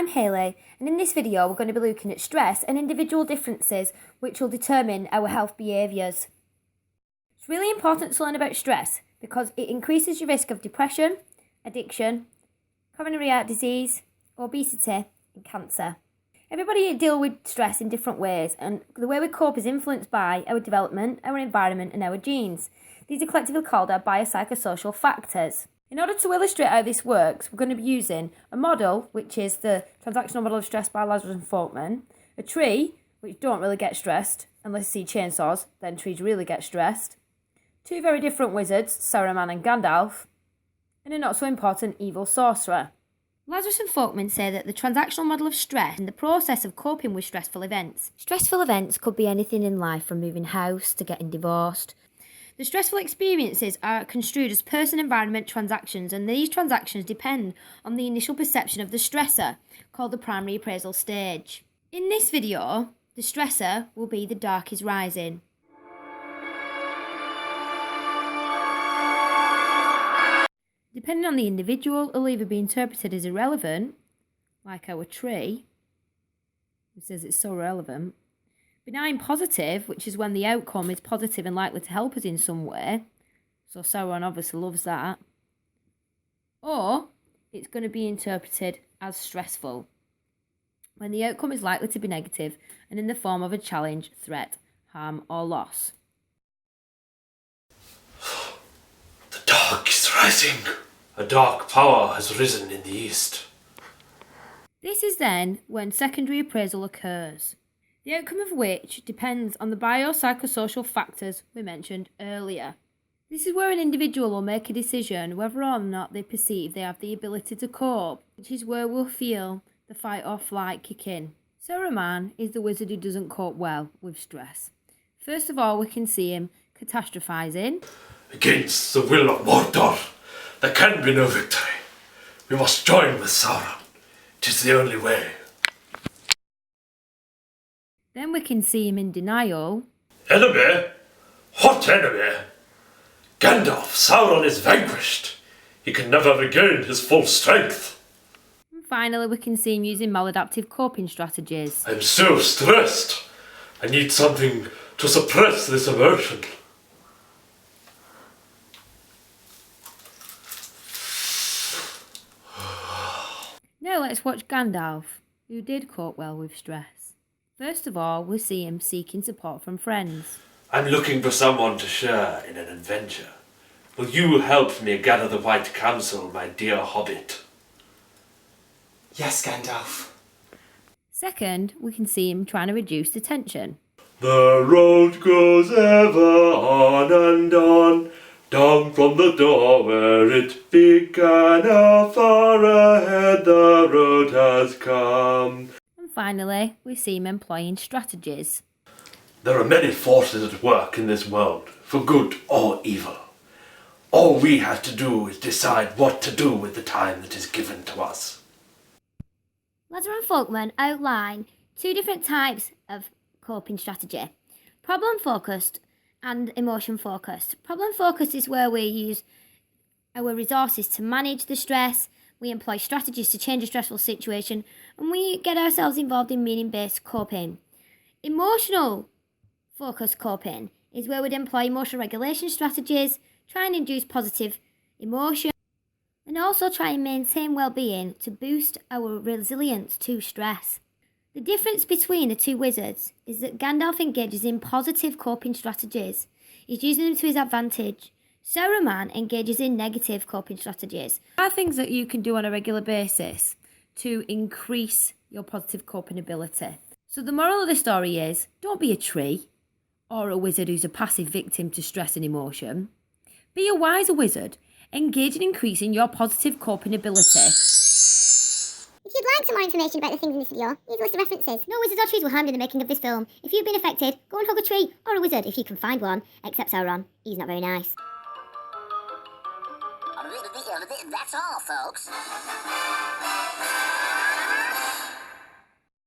I'm Hayley, and in this video we're going to be looking at stress and individual differences which will determine our health behaviours. It's really important to learn about stress because it increases your risk of depression, addiction, coronary heart disease, obesity and cancer. Everybody deals with stress in different ways, and the way we cope is influenced by our development, our environment and our genes. These are collectively called our biopsychosocial factors. In order to illustrate how this works, we're going to be using a model, which is the transactional model of stress by Lazarus and Folkman, a tree, which don't really get stressed, unless you see chainsaws, then trees really get stressed, two very different wizards, Saruman and Gandalf, and a not so important evil sorcerer. Lazarus and Folkman say that the transactional model of stress is the process of coping with stressful events. Stressful events could be anything in life, from moving house to getting divorced. The stressful experiences are construed as person-environment transactions, and these transactions depend on the initial perception of the stressor, called the primary appraisal stage. In this video, the stressor will be the dark is rising. Depending on the individual, it'll either be interpreted as irrelevant, like our tree, who says it's so relevant, benign positive, which is when the outcome is positive and likely to help us in some way, so Sauron obviously loves that, or it's going to be interpreted as stressful, when the outcome is likely to be negative and in the form of a challenge, threat, harm or loss. The dark is rising. A dark power has risen in the east. This is then when secondary appraisal occurs, the outcome of which depends on the biopsychosocial factors we mentioned earlier. This is where an individual will make a decision whether or not they perceive they have the ability to cope, which is where we'll feel the fight or flight kick in. Saruman is the wizard who doesn't cope well with stress. First of all, we can see him catastrophising. Against the will of Mordor, there can be no victory. We must join with Sauron. 'Tis the only way. Then we can see him in denial. Enemy? What enemy? Gandalf, Sauron is vanquished. He can never regain his full strength. And finally, we can see him using maladaptive coping strategies. I'm so stressed. I need something to suppress this emotion. Now let's watch Gandalf, who did cope well with stress. First of all, we see him seeking support from friends. I'm looking for someone to share in an adventure. Will you help me gather the White Council, my dear hobbit? Yes, Gandalf. Second, we can see him trying to reduce the tension. The road goes ever on and on, down from the door where it began. How far ahead the road has come. And finally, we see him employing strategies. There are many forces at work in this world, for good or evil. All we have to do is decide what to do with the time that is given to us. Lazarus and Folkman outline two different types of coping strategy: problem-focused and emotion-focused. Problem-focused is where we use our resources to manage the stress, we employ strategies to change a stressful situation, and we get ourselves involved in meaning-based coping. Emotional-focused coping is where we'd employ emotional regulation strategies, try and induce positive emotion, and also try and maintain well-being to boost our resilience to stress. The difference between the two wizards is that Gandalf engages in positive coping strategies. He's using them to his advantage. Saruman engages in negative coping strategies. There are things that you can do on a regular basis to increase your positive coping ability. So the moral of the story is, don't be a tree or a wizard who's a passive victim to stress and emotion. Be a wiser wizard, engage in increasing your positive coping ability. If you'd like some more information about the things in this video, here's a list of references. No wizards or trees were harmed in the making of this film. If you've been affected, go and hug a tree, or a wizard if you can find one. Except Sauron, he's not very nice. That's all, folks.